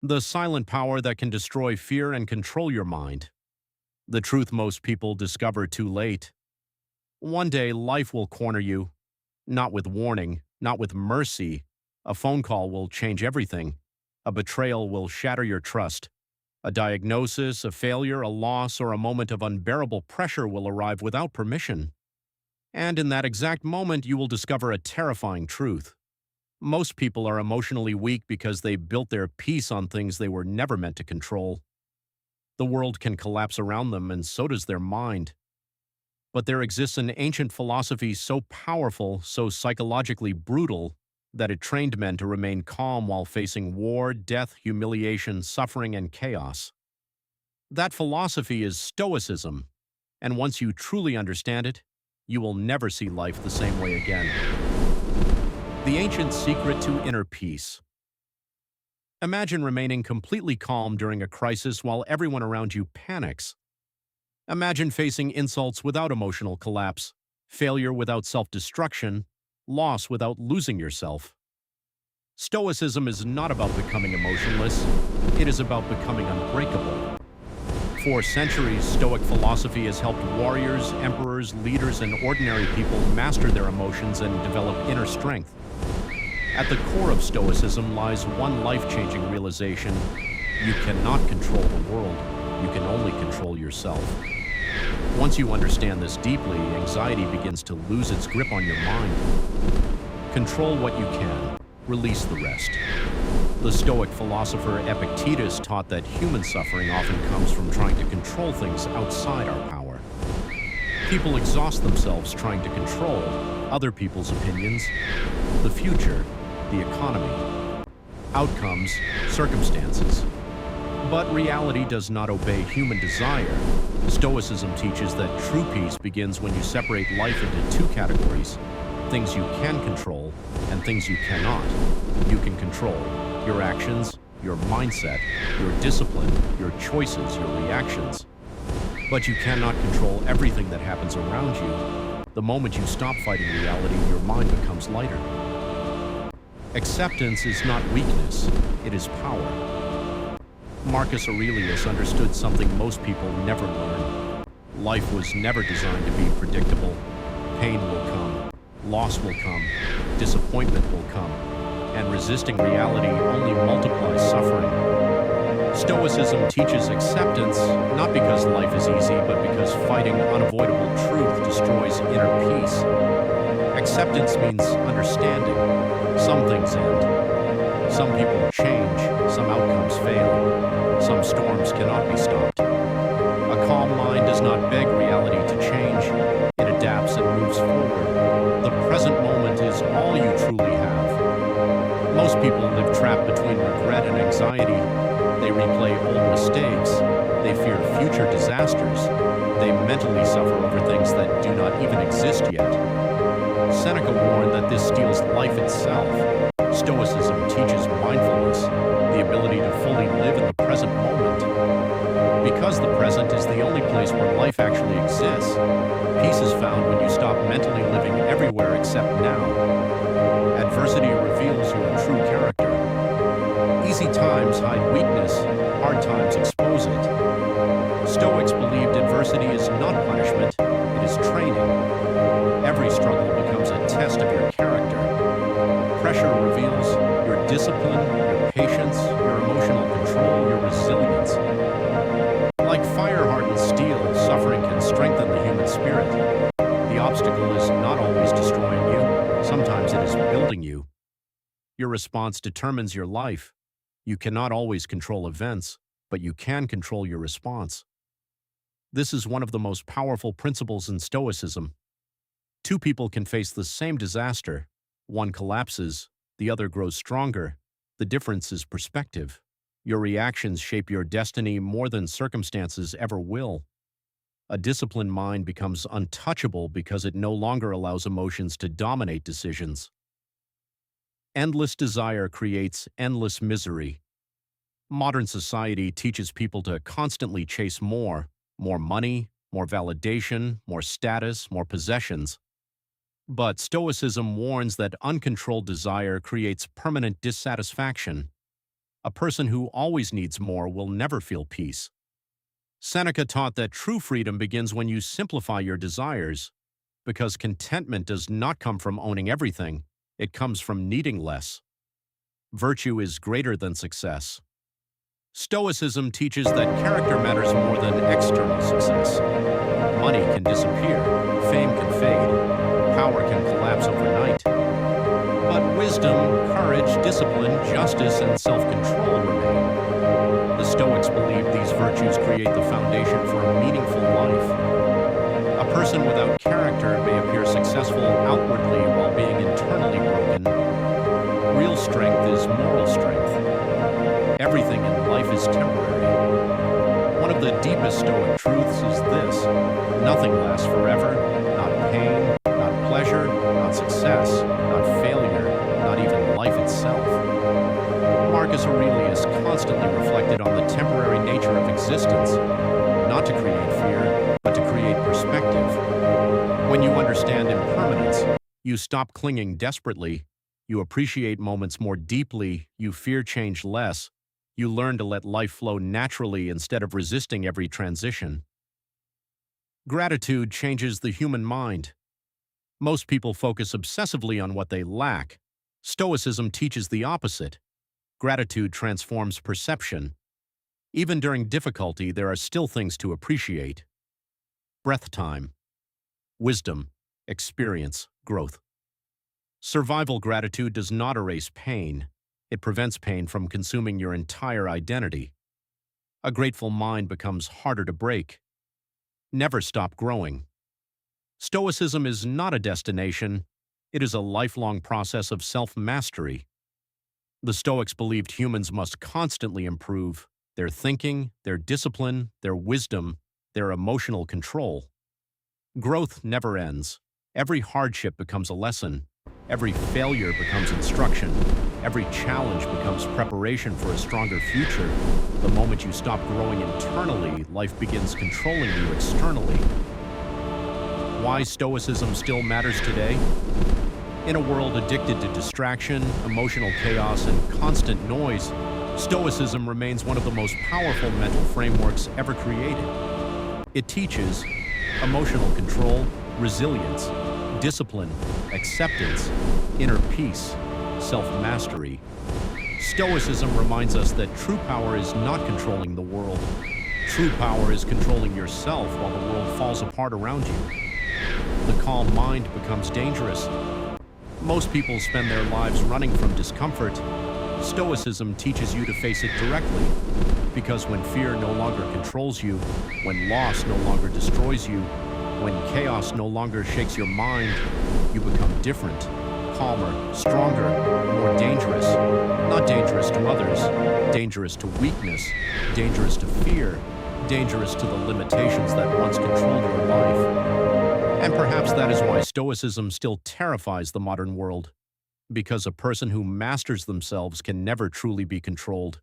The silent power that can destroy fear and control your mind. The truth most people discover too late. One day, life will corner you, not with warning, not with mercy. A phone call will change everything. A betrayal will shatter your trust. A diagnosis, a failure, a loss, or a moment of unbearable pressure will arrive without permission. And in that exact moment, you will discover a terrifying truth. Most people are emotionally weak because they built their peace on things they were never meant to control. The world can collapse around them, and so does their mind. But there exists an ancient philosophy so powerful, so psychologically brutal, that it trained men to remain calm while facing war, death, humiliation, suffering, and chaos. That philosophy is Stoicism, and once you truly understand it, you will never see life the same way again. The ancient secret to inner peace. Imagine remaining completely calm during a crisis while everyone around you panics. Imagine facing insults without emotional collapse, failure without self-destruction, loss without losing yourself. Stoicism is not about becoming emotionless, it is about becoming unbreakable. For centuries, Stoic philosophy has helped warriors, emperors, leaders, and ordinary people master their emotions and develop inner strength. At the core of Stoicism lies one life-changing realization: you cannot control the world, you can only control yourself. Once you understand this deeply, anxiety begins to lose its grip on your mind. Control what you can, release the rest. The Stoic philosopher Epictetus taught that human suffering often comes from trying to control things outside our power. People exhaust themselves trying to control other people's opinions, the future, the economy, outcomes, circumstances. But reality does not obey human desire. Stoicism teaches that true peace begins when you separate life into two categories: things you can control and things you cannot. You can control your actions, your mindset, your discipline, your choices, your reactions. But you cannot control everything that happens around you. The moment you stop fighting reality, your mind becomes lighter. Acceptance is not weakness, it is power. Marcus Aurelius understood something most people never learn. Life was never designed to be predictable. Pain will come, loss will come, disappointment will come, and resisting reality only multiplies suffering. Stoicism teaches acceptance, not because life is easy, but because fighting unavoidable truth destroys inner peace. Acceptance means understanding. Some things end. Some people change. Some outcomes fail. Some storms cannot be stopped. A calm mind does not beg reality to change. It adapts and moves forward. The present moment is all you truly have. Most people live trapped between regret and anxiety. They replay old mistakes. They fear future disasters. They mentally suffer over things that do not even exist yet. Seneca warned that this steals life itself. Stoicism teaches mindfulness, the ability to fully live in the present moment. Because the present is the only place where life actually exists, peace is found when you stop mentally living everywhere except now. Adversity reveals your true character. Easy times hide weakness, hard times expose it. Stoics believed adversity is not punishment, it is training. Every struggle becomes a test of your character. Pressure reveals your discipline, your patience, your emotional control, your resilience. Like fire-hardened steel, suffering can strengthen the human spirit. The obstacle is not always destroying you, sometimes it is building you. Your response determines your life. You cannot always control events, but you can control your response. This is one of the most powerful principles in Stoicism. Two people can face the same disaster. One collapses, the other grows stronger. The difference is perspective. Your reactions shape your destiny more than circumstances ever will. A disciplined mind becomes untouchable because it no longer allows emotions to dominate decisions. Endless desire creates endless misery. Modern society teaches people to constantly chase more money, more validation, more status, more possessions. But Stoicism warns that uncontrolled desire creates permanent dissatisfaction. A person who always needs more will never feel peace. Seneca taught that true freedom begins when you simplify your desires, because contentment does not come from owning everything, it comes from needing less. Virtue is greater than success. Stoicism teaches that character matters more than external success. Money can disappear, fame can fade, power can collapse overnight. But wisdom, courage, discipline, justice, and self-control remain. The Stoics believe these virtues create the foundation for a meaningful life. A person without character may appear successful outwardly while being internally broken. Real strength is moral strength. Everything in life is temporary. One of the deepest Stoic truths is this: nothing lasts forever, not pain, not pleasure, not success, not failure, not even life itself. Marcus Aurelius constantly reflected on the temporary nature of existence, not to create fear, but to create perspective. When you understand impermanence, you stop clinging desperately, you appreciate moments more deeply, you fear change less, you learn to let life flow naturally instead of resisting every transition. Gratitude changes the human mind. Most people focus obsessively on what they lack. Stoicism teaches the opposite. Gratitude transforms perception. Even during difficulty, there are still things to appreciate. Breath time, wisdom, experience, growth. Survival gratitude does not erase pain. It prevents pain from consuming your entire identity. A grateful mind becomes harder to break. Never stop growing. Stoicism is not a destination, it is a lifelong process of self-mastery. The Stoics believed humans must constantly improve their thinking, their discipline, their wisdom, their emotional control. Growth never ends. Every hardship becomes a lesson. Every failure becomes instruction. Every challenge becomes preparation for a stronger future. The moment you stop growing internally, life begins controlling you externally. Why Stoicism still matters today? In a world addicted to distraction, emotional chaos, and constant noise, Stoicism remains one of the most powerful mental frameworks ever created. It teaches emotional control, resilience, discipline, acceptance, inner peace, self-mastery. Stoicism reminds us that true power is not controlling the world. True power is controlling yourself while the world falls apart around you. The calm mind becomes dangerous. Most people spend their lives running from discomfort. Stoicism teaches you to face it directly, because when fear no longer controls you, when loss no longer destroys you, when chaos no longer shakes your mind, you become different, calmer, stronger, more dangerous. Not dangerous to others, dangerous to weakness, dangerous to fear, dangerous to the limitations that once controlled your life. And perhaps that is why Stoicism still terrifies the modern world, because a person who masters themselves can never truly be controlled.